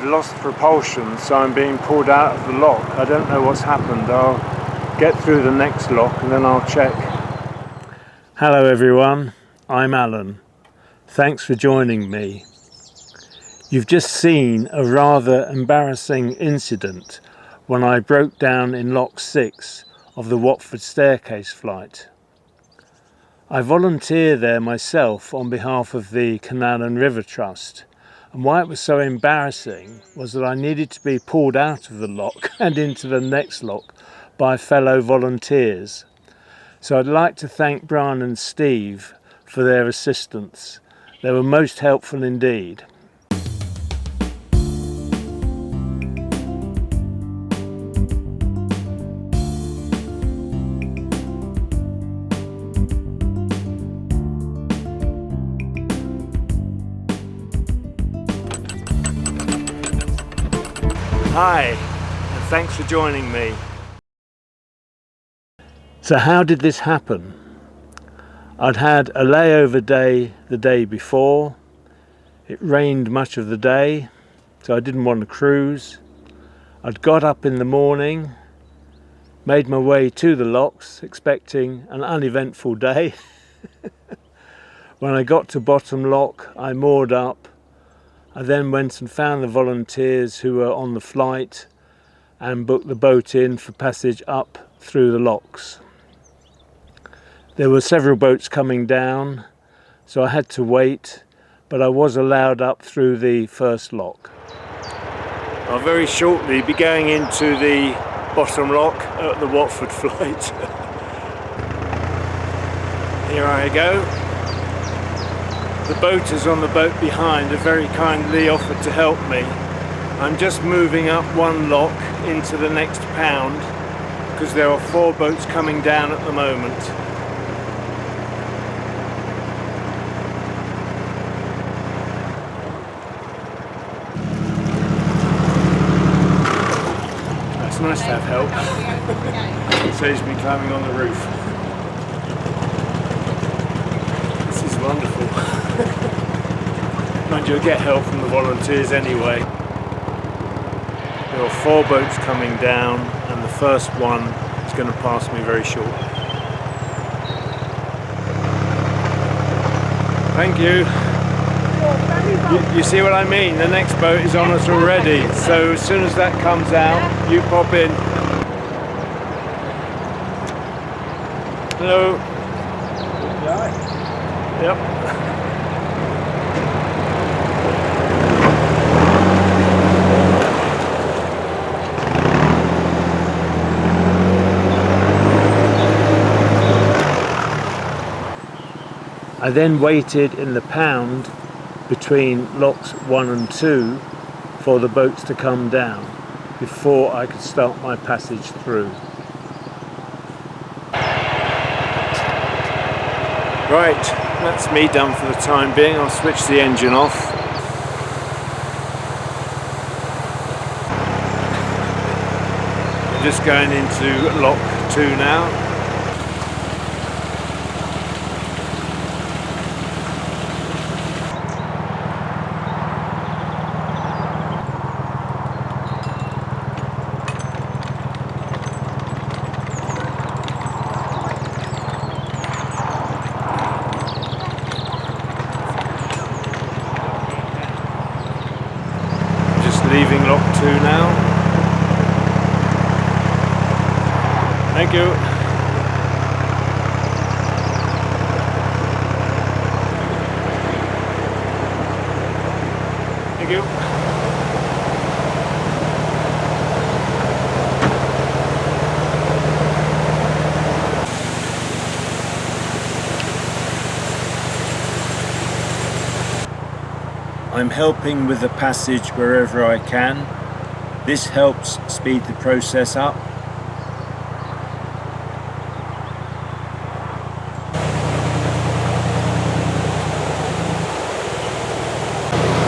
I've lost propulsion, so I'm being pulled out of the lock. I don't know what's happened. I'll get through the next lock and then I'll check. Hello everyone, I'm Alan. Thanks for joining me. You've just seen a rather embarrassing incident when I broke down in lock 6 of the Watford Staircase Flight. I volunteer there myself on behalf of the Canal and River Trust, and why it was so embarrassing was that I needed to be pulled out of the lock and into the next lock by fellow volunteers. So I'd like to thank Brian and Steve for their assistance. They were most helpful indeed. Hi, and thanks for joining me. So how did this happen? I'd had a layover day the day before. It rained much of the day, so I didn't want to cruise. I'd got up in the morning, made my way to the locks, expecting an uneventful day. When I got to bottom lock, I moored up. I then went and found the volunteers who were on the flight and booked the boat in for passage up through the locks. There were several boats coming down, so I had to wait, but I was allowed up through the first lock. I'll very shortly be going into the bottom lock at the Watford flight. Here I go. The boaters on the boat behind have very kindly offered to help me. I'm just moving up one lock into the next pound because there are 4 boats coming down at the moment. It's nice to have help. It saves me climbing on the roof. This is wonderful. Mind you, I get help from the volunteers anyway. There are 4 boats coming down and the first one is going to pass me very shortly. Thank you. You see what I mean? The next boat is on us already, so as soon as that comes out, you pop in. Hello. Yep. I then waited in the pound between locks 1 and 2 for the boats to come down before I could start my passage through. Right, that's me done for the time being. I'll switch the engine off. I'm just going into lock 2 now. Leaving lock 2 now. Thank you. Thank you. I'm helping with the passage wherever I can. This helps speed the process up.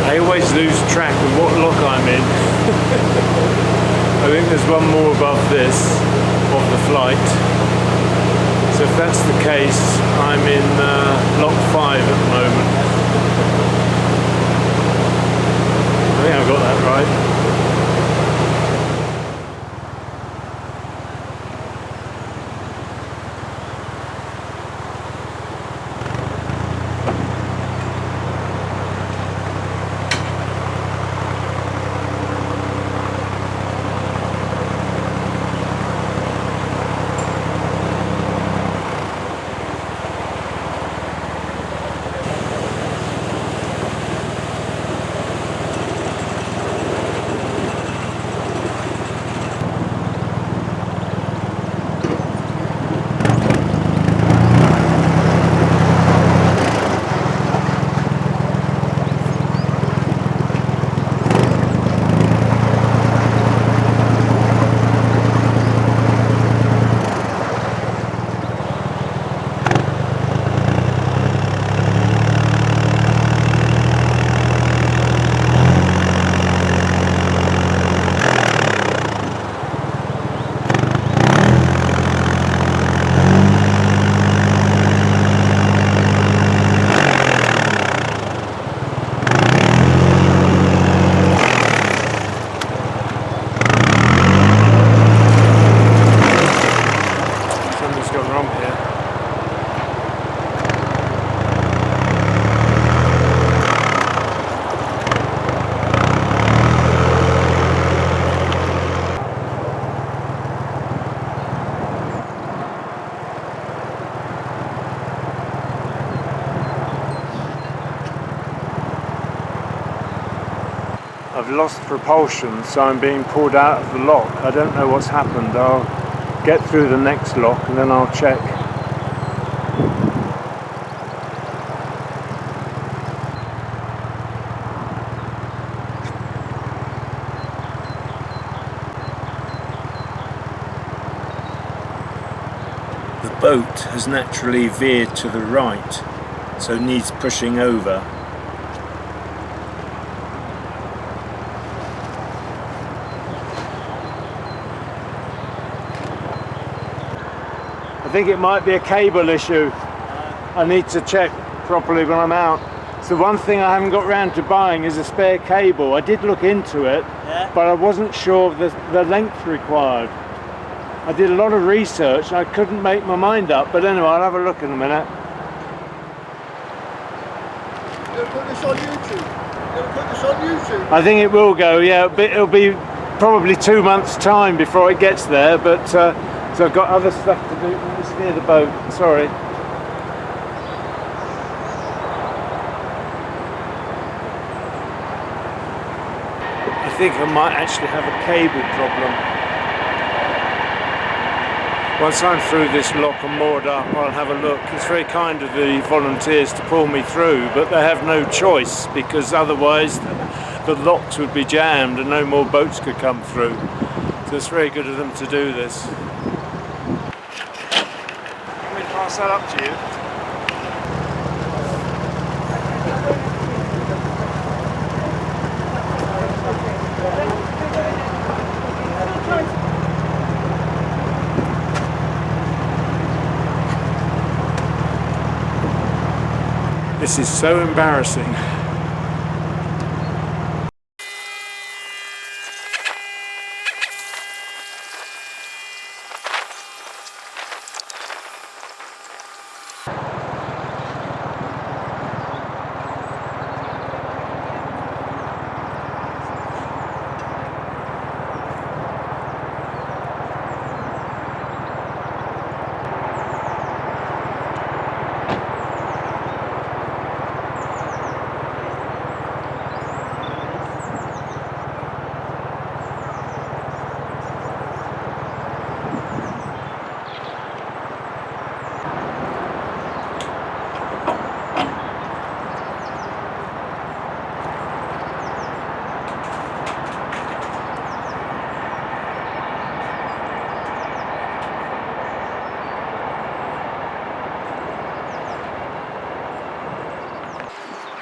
I always lose track of what lock I'm in. I think there's one more above this of the flight. So if that's the case, I'm in lock 5 at the moment. I think I've got that right. right. I've lost propulsion, so I'm being pulled out of the lock. I don't know what's happened. I'll get through the next lock and then I'll check. The boat has naturally veered to the right, so needs pushing over. I think it might be a cable issue. I need to check properly when I'm out. So one thing I haven't got round to buying is a spare cable. I did look into it, but I wasn't sure of the length required. I did a lot of research and I couldn't make my mind up, but anyway, I'll have a look in a minute. You're going to put this on YouTube? You're going to put this on YouTube? I think it will go, yeah. It'll be probably 2 months' time before it gets there, but so I've got other stuff to do. It's near the boat, sorry. I think I might actually have a cable problem. Once I'm through this lock and moored up, I'll have a look. It's very kind of the volunteers to pull me through, but they have no choice because otherwise the locks would be jammed and no more boats could come through. So it's very good of them to do this. Let me pass that up to you. This is so embarrassing.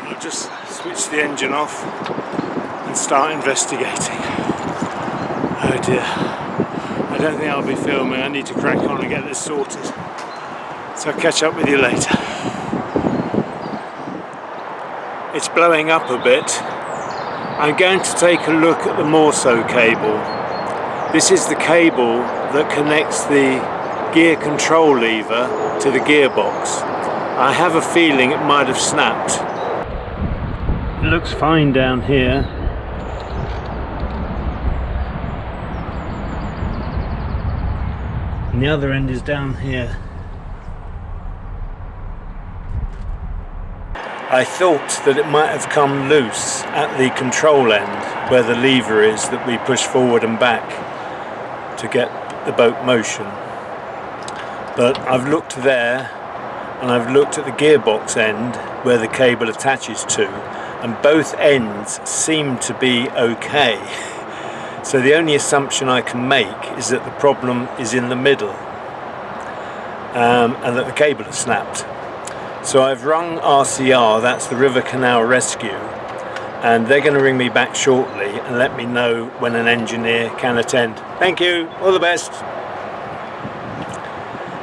I'll just switch the engine off and start investigating. Oh dear, I don't think I'll be filming. I need to crack on and get this sorted. So I'll catch up with you later. It's blowing up a bit, I'm going to take a look at the Morso cable. This is the cable that connects the gear control lever to the gearbox. I have a feeling it might have snapped. It looks fine down here. And the other end is down here. I thought that it might have come loose at the control end where the lever is that we push forward and back to get the boat motion. But I've looked there and I've looked at the gearbox end where the cable attaches to, and both ends seem to be okay. So the only assumption I can make is that the problem is in the middle and that the cable has snapped. So I've rung RCR, that's the River Canal Rescue, and they're going to ring me back shortly and let me know when an engineer can attend. Thank you, all the best.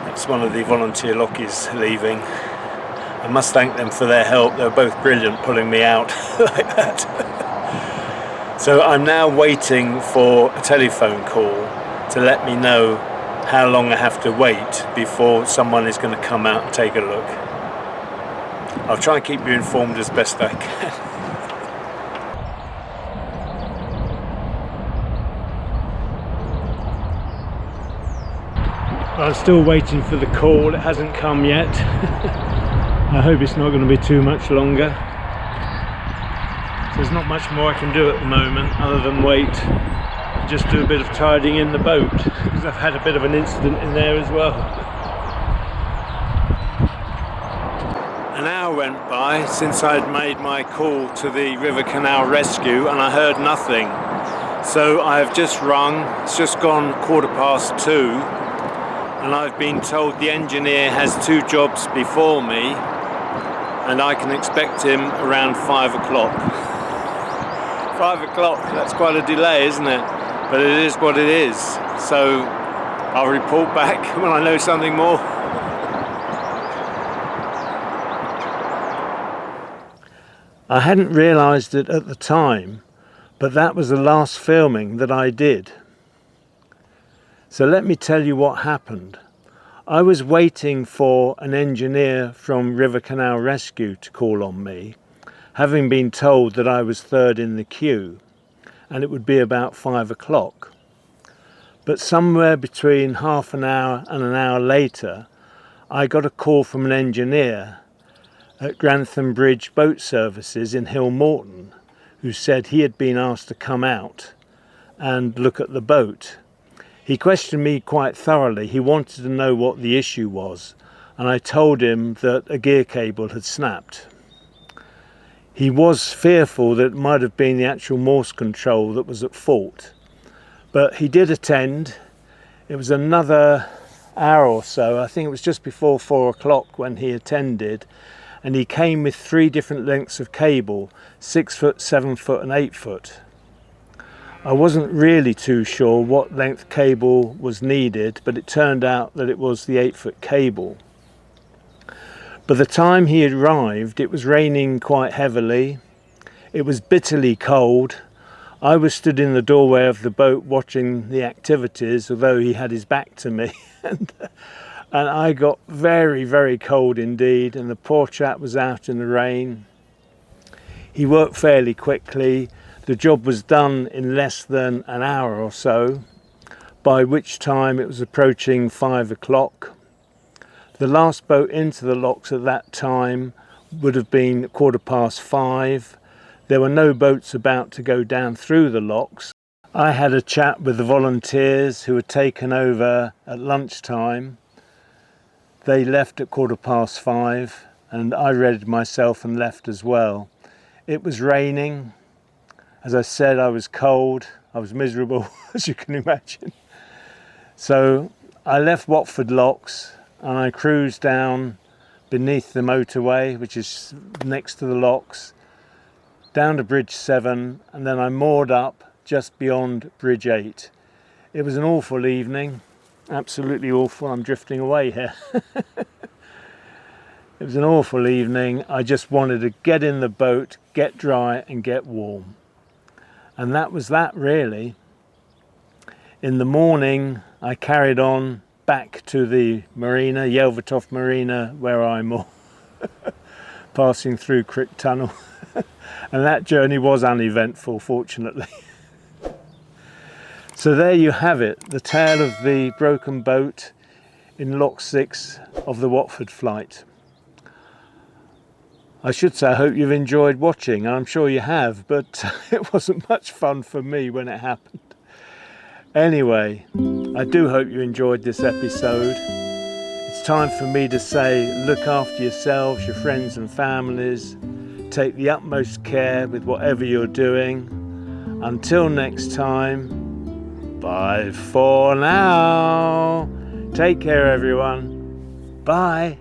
That's one of the volunteer lockies leaving. I must thank them for their help. They were both brilliant pulling me out like that. So I'm now waiting for a telephone call to let me know how long I have to wait before someone is going to come out and take a look. I'll try and keep you informed as best I can. I'm still waiting for the call. It hasn't come yet. I hope it's not going to be too much longer. So there's not much more I can do at the moment other than wait. Just do a bit of tidying in the boat because I've had a bit of an incident in there as well. An hour went by since I'd made my call to the River Canal Rescue and I heard nothing. So I've just rung. It's just gone 2:15. And I've been told the engineer has 2 jobs before me and I can expect him around 5 o'clock. 5 o'clock, that's quite a delay, isn't it? But it is what it is. So I'll report back when I know something more. I hadn't realised it at the time, but that was the last filming that I did. So let me tell you what happened. I was waiting for an engineer from River Canal Rescue to call on me, having been told that I was 3rd in the queue, and it would be about 5 o'clock. But somewhere between half an hour and an hour later, I got a call from an engineer at Grantham Bridge Boat Services in Hill Morton, who said he had been asked to come out and look at the boat. He questioned me quite thoroughly. He wanted to know what the issue was, and I told him that a gear cable had snapped. He was fearful that it might have been the actual Morse control that was at fault, but he did attend. It was another hour or so. I think it was just before 4 o'clock when he attended, and he came with 3 different lengths of cable, 6 foot, 7 foot and 8 foot. I wasn't really too sure what length cable was needed, but it turned out that it was the 8-foot cable. By the time he arrived, it was raining quite heavily. It was bitterly cold. I was stood in the doorway of the boat watching the activities, although he had his back to me. and I got very, very cold indeed, and the poor chap was out in the rain. He worked fairly quickly. The job was done in less than an hour or so, by which time it was approaching 5 o'clock. The last boat into the locks at that time would have been 5:15. There were no boats about to go down through the locks. I had a chat with the volunteers who had taken over at lunchtime. They left at 5:15 and I readied myself and left as well. It was raining. As I said, I was cold, I was miserable, as you can imagine. So I left Watford Locks and I cruised down beneath the motorway, which is next to the locks, down to Bridge 7, and then I moored up just beyond Bridge 8. It was an awful evening, absolutely awful. I'm drifting away here. It was an awful evening. I just wanted to get in the boat, get dry and get warm. And that was that, really. In the morning, I carried on back to the marina, Yelvertoft Marina, where I'm passing through Crick Tunnel. And that journey was uneventful, fortunately. So there you have it, the tale of the broken boat in Lock 6 of the Watford flight. I should say I hope you've enjoyed watching, and I'm sure you have, but it wasn't much fun for me when it happened. Anyway, I do hope you enjoyed this episode. It's time for me to say, look after yourselves, your friends and families. Take the utmost care with whatever you're doing. Until next time, bye for now. Take care, everyone. Bye.